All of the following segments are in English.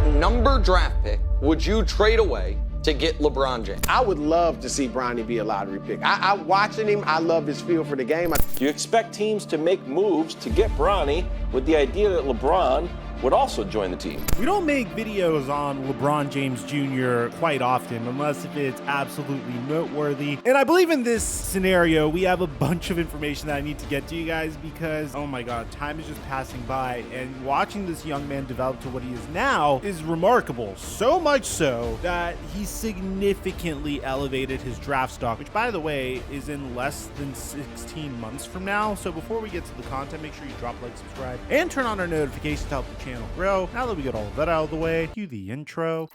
number draft pick would you trade away to get LeBron James? I would love to see Bronny be a lottery pick. I watching him, I love his feel for the game. Do you expect teams to make moves to get Bronny with the idea that LeBron would also join the team? We don't make videos on LeBron James Jr. quite often, unless if it's absolutely noteworthy. And I believe in this scenario, we have a bunch of information that I need to get to you guys because, oh my God, time is just passing by. And watching this young man develop to what he is now is remarkable. So much so that he significantly elevated his draft stock, which by the way, is in less than 16 months from now. So before we get to the content, make sure you drop, like, subscribe, and turn on our notifications to help the channel grow. Now that we got all of that out of the way, cue the intro.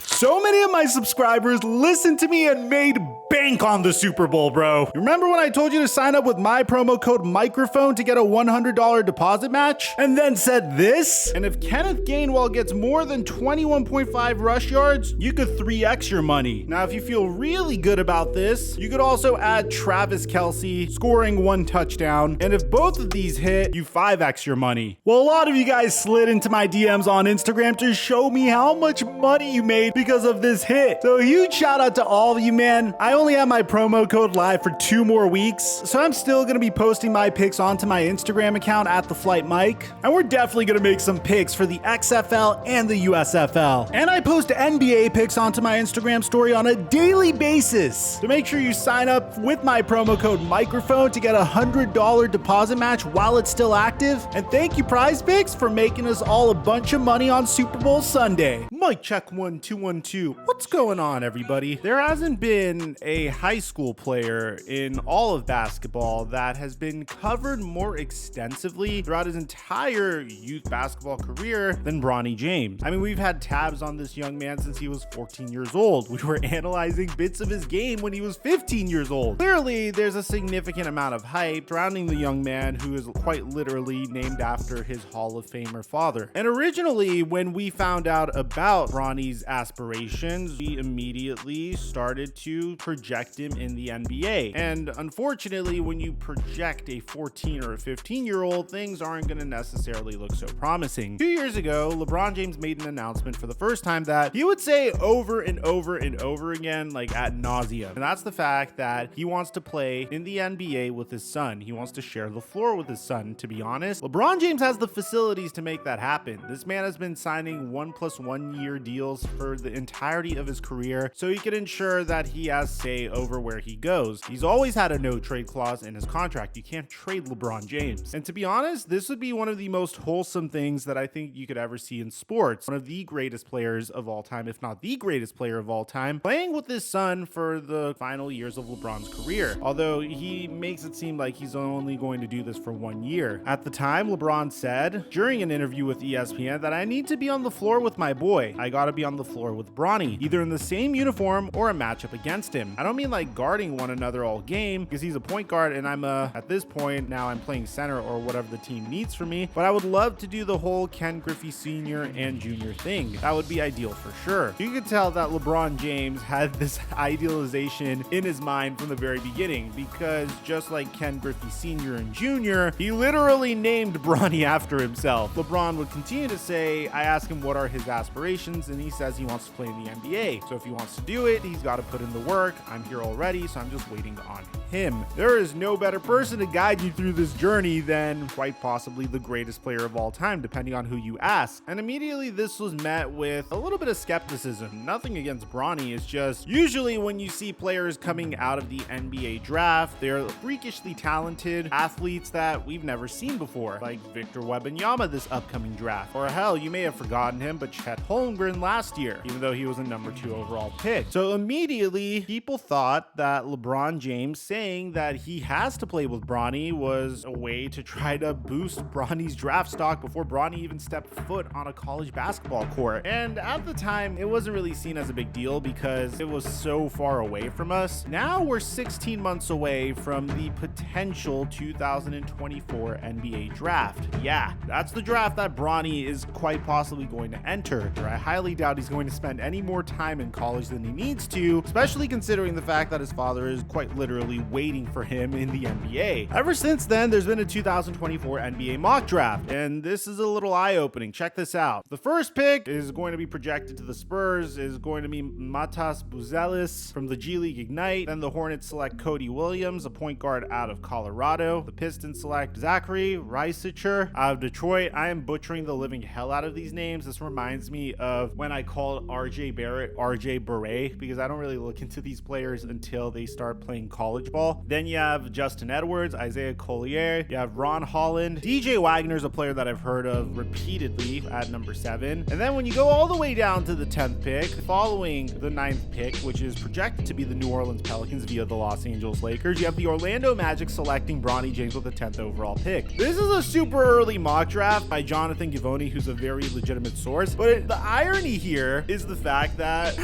So many of my subscribers listened to me and made bank on the Super Bowl, bro. Remember when I told you to sign up with my promo code microphone to get a $100 deposit match? And then said this? And if Kenneth Gainwell gets more than 21.5 rush yards, you could 3x your money. Now, if you feel really good about this, you could also add Travis Kelce scoring 1 touchdown. And if both of these hit, you 5x your money. Well, a lot of you guys slid into my DMs on Instagram to show me how much money you made because of this hit. So huge shout out to all of you, man. I only have my promo code live for 2 more weeks, so I'm still gonna be posting my picks onto my Instagram account at TheFlightMike, and we're definitely gonna make some picks for the XFL and the USFL. And I post NBA picks onto my Instagram story on a daily basis. So make sure you sign up with my promo code microphone to get a $100 deposit match while it's still active. And thank you, Prize Picks, for making us all a bunch of money on Super Bowl Sunday. Mic check 1 2 1 2. What's going on, everybody? There hasn't been a high school player in all of basketball that has been covered more extensively throughout his entire youth basketball career than Bronny James. I mean, we've had tabs on this young man since he was 14 years old. We were analyzing bits of his game when he was 15 years old. Clearly, there's a significant amount of hype surrounding the young man who is quite literally named after his Hall of Famer father. And originally, when we found out about Bronny's aspirations, we immediately started to project him in the NBA. And unfortunately, when you project a 14 or a 15-year-old, things aren't going to necessarily look so promising. 2 years ago, LeBron James made an announcement for the first time that he would say over and over and over again, like ad nauseum. And that's the fact that he wants to play in the NBA with his son. He wants to share the floor with his son. To be honest, LeBron James has the facilities to make that happen. This man has been signing 1+1 year deals for the entirety of his career, so he can ensure that he has say over where he goes. He's always had a no trade clause in his contract. You can't trade LeBron James. And to be honest, this would be one of the most wholesome things that I think you could ever see in sports. One of the greatest players of all time, if not the greatest player of all time, playing with his son for the final years of LeBron's career. Although he makes it seem like he's only going to do this for 1 year. At the time, LeBron said during an interview with ESPN that I need to be on the floor with my boy. I gotta be on the floor with Bronny, either in the same uniform or a matchup against him. I don't mean like guarding one another all game, because he's a point guard and I'm at this point now I'm playing center or whatever the team needs from me, but I would love to do the whole Ken Griffey Sr. and Jr. thing. That would be ideal for sure. You can tell that LeBron James had this idealization in his mind from the very beginning, because just like Ken Griffey Sr. and Jr., he literally named Bronny after himself. LeBron would continue to say, I ask him what are his aspirations, and he says he wants to play in the NBA. So if he wants to do it, he's got to put in the work. I'm here already, so I'm just waiting on him. There is no better person to guide you through this journey than quite possibly the greatest player of all time, depending on who you ask. And immediately this was met with a little bit of skepticism. Nothing against Bronny, it's just usually when you see players coming out of the NBA draft, they're freakishly talented athletes that we've never seen before, like Victor Wembanyama this upcoming draft. Or hell, you may have forgotten him, but Chet Holmgren last year, even though he was a number 2 overall pick. So immediately, people people thought that LeBron James saying that he has to play with Bronny was a way to try to boost Bronny's draft stock before Bronny even stepped foot on a college basketball court. And at the time, it wasn't really seen as a big deal because it was so far away from us. Now we're 16 months away from the potential 2024 NBA draft. Yeah, that's the draft that Bronny is quite possibly going to enter. I highly doubt he's going to spend any more time in college than he needs to, especially considering the fact that his father is quite literally waiting for him in the NBA. Ever since then, there's been a 2024 NBA mock draft, and this is a little eye-opening. Check this out. The first pick is going to be projected to the Spurs, is going to be Matas Buzelis from the G League Ignite. Then the Hornets select Cody Williams, a point guard out of Colorado. The Pistons select Zachary Reisicher out of Detroit. I am butchering the living hell out of these names. This reminds me of when I called RJ Barrett RJ Beret, because I don't really look into these players until they start playing college ball. Then you have Justin Edwards, Isaiah Collier, you have Ron Holland. DJ Wagner's a player that I've heard of repeatedly at number 7. And then when you go all the way down to the 10th pick, following the 9th pick, which is projected to be the New Orleans Pelicans via the Los Angeles Lakers, you have the Orlando Magic selecting Bronny James with the 10th overall pick. This is a super early mock draft by Jonathan Givony, who's a very legitimate source. But the irony here is the fact that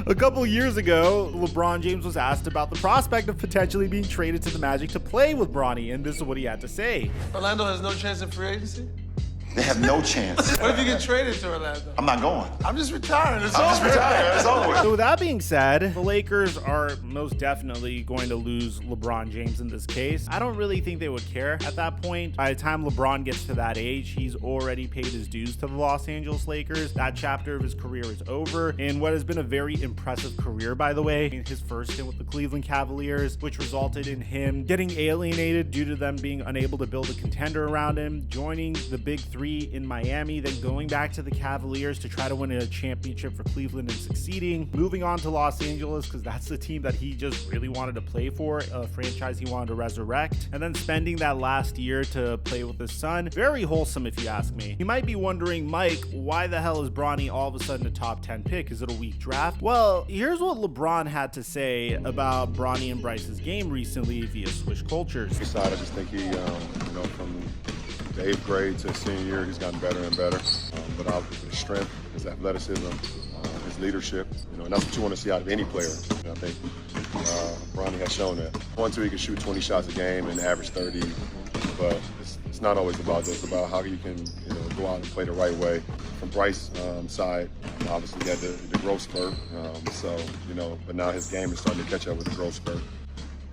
a couple years ago, LeBron James was asked about the prospect of potentially being traded to the Magic to play with Bronny, and this is what he had to say. Orlando has no chance in free agency? They have no chance. What if you get traded to Orlando? I'm not going. I'm just retiring. It's I'm just over. retiring. It's over. So with that being said, the Lakers are most definitely going to lose LeBron James in this case. I don't really think they would care at that point. By the time LeBron gets to that age, he's already paid his dues to the Los Angeles Lakers. That chapter of his career is over. In what has been a very impressive career, by the way, in his first stint with the Cleveland Cavaliers, which resulted in him getting alienated due to them being unable to build a contender around him, joining the Big Three in Miami, then going back to the Cavaliers to try to win a championship for Cleveland and succeeding, moving on to Los Angeles because that's the team that he just really wanted to play for, a franchise he wanted to resurrect, and then spending that last year to play with his son. Very wholesome, if you ask me. You might be wondering, Mike, why the hell is Bronny all of a sudden a top 10 pick? Is it a weak draft? Well, here's what LeBron had to say about Bronny and Bryce's game recently via Swish Cultures. I just think he, from the 8th grade to his senior year, he's gotten better and better. But obviously his strength, his athleticism, his leadership, and that's what you want to see out of any player. And I think Bronny has shown that. 1-2, he can shoot 20 shots a game and average 30, but it's not always about this. It's about how you can, go out and play the right way. From Bryce's side, obviously he had the growth spurt, but now his game is starting to catch up with the growth spurt.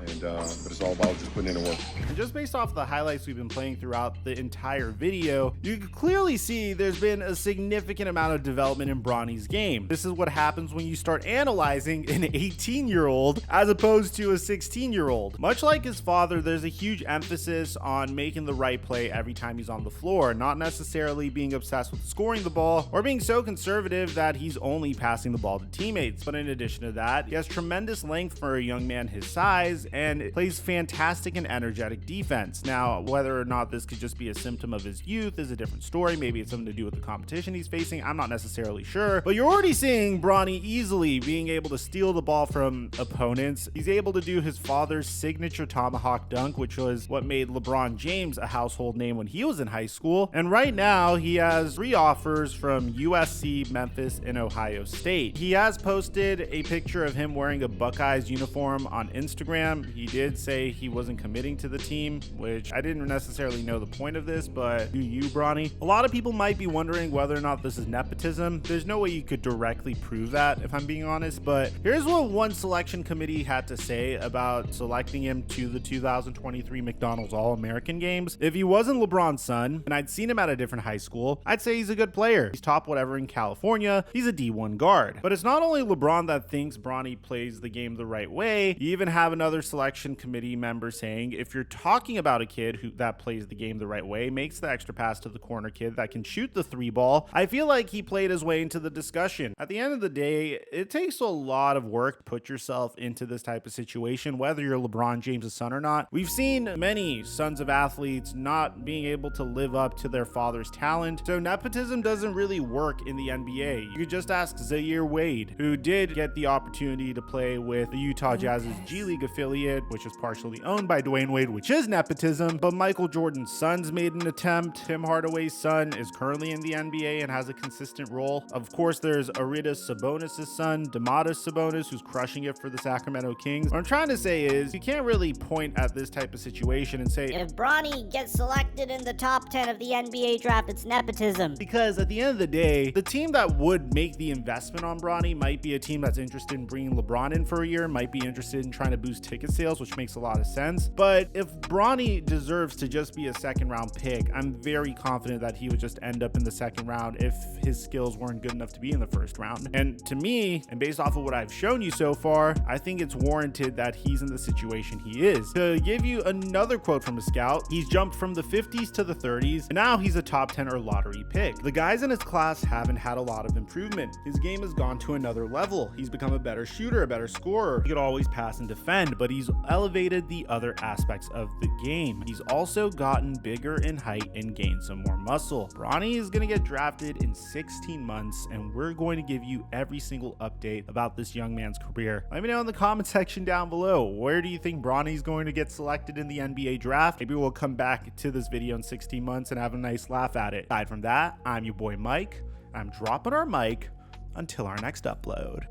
But it's all about just putting in the work. And just based off the highlights we've been playing throughout the entire video, you can clearly see there's been a significant amount of development in Bronny's game. This is what happens when you start analyzing an 18-year-old as opposed to a 16-year-old. Much like his father, there's a huge emphasis on making the right play every time he's on the floor, not necessarily being obsessed with scoring the ball or being so conservative that he's only passing the ball to teammates. But in addition to that, he has tremendous length for a young man his size, and it plays fantastic and energetic defense. Now, whether or not this could just be a symptom of his youth is a different story. Maybe it's something to do with the competition he's facing. I'm not necessarily sure, but you're already seeing Bronny easily being able to steal the ball from opponents. He's able to do his father's signature tomahawk dunk, which was what made LeBron James a household name when he was in high school. And right now he has 3 offers from USC, Memphis, and Ohio State. He has posted a picture of him wearing a Buckeyes uniform on Instagram. He did say he wasn't committing to the team, which I didn't necessarily know the point of this, but do you, Bronny? A lot of people might be wondering whether or not this is nepotism. There's no way you could directly prove that, if I'm being honest, but here's what one selection committee had to say about selecting him to the 2023 McDonald's All-American Games. If he wasn't LeBron's son, and I'd seen him at a different high school, I'd say he's a good player. He's top whatever in California. He's a D1 guard. But it's not only LeBron that thinks Bronny plays the game the right way. You even have another selection committee member saying, if you're talking about a kid that plays the game the right way, makes the extra pass to the corner kid that can shoot the 3-ball, I feel like he played his way into the discussion. At the end of the day, it takes a lot of work to put yourself into this type of situation, whether you're LeBron James' son or not. We've seen many sons of athletes not being able to live up to their father's talent, so nepotism doesn't really work in the NBA. You could just ask Zaire Wade, who did get the opportunity to play with the Utah Jazz's G League affiliate, which is partially owned by Dwayne Wade, which is nepotism, but Michael Jordan's sons made an attempt. Tim Hardaway's son is currently in the NBA and has a consistent role. Of course, there's Aridus Sabonis' son, Domantas Sabonis, who's crushing it for the Sacramento Kings. What I'm trying to say is, you can't really point at this type of situation and say, if Bronny gets selected in the top 10 of the NBA draft, it's nepotism. because at the end of the day, the team that would make the investment on Bronny might be a team that's interested in bringing LeBron in for a year, might be interested in trying to boost ticket sales, which makes a lot of sense. But if Bronny deserves to just be a second round pick, I'm very confident that he would just end up in the second round if his skills weren't good enough to be in the first round. And to me, and based off of what I've shown you so far, I think it's warranted that he's in the situation he is. To give you another quote from a scout, he's jumped from the 50s to the 30s, and now he's a top 10 or lottery pick. The guys in his class haven't had a lot of improvement. His game has gone to another level. He's become a better shooter, a better scorer. He could always pass and defend, but he's elevated the other aspects of the game. He's also gotten bigger in height and gained some more muscle. Bronny is going to get drafted in 16 months, and we're going to give you every single update about this young man's career. Let me know in the comment section down below, where do you think Bronny's going to get selected in the NBA draft? Maybe we'll come back to this video in 16 months and have a nice laugh at it. Aside from that, I'm your boy Mike. I'm dropping our mic until our next upload.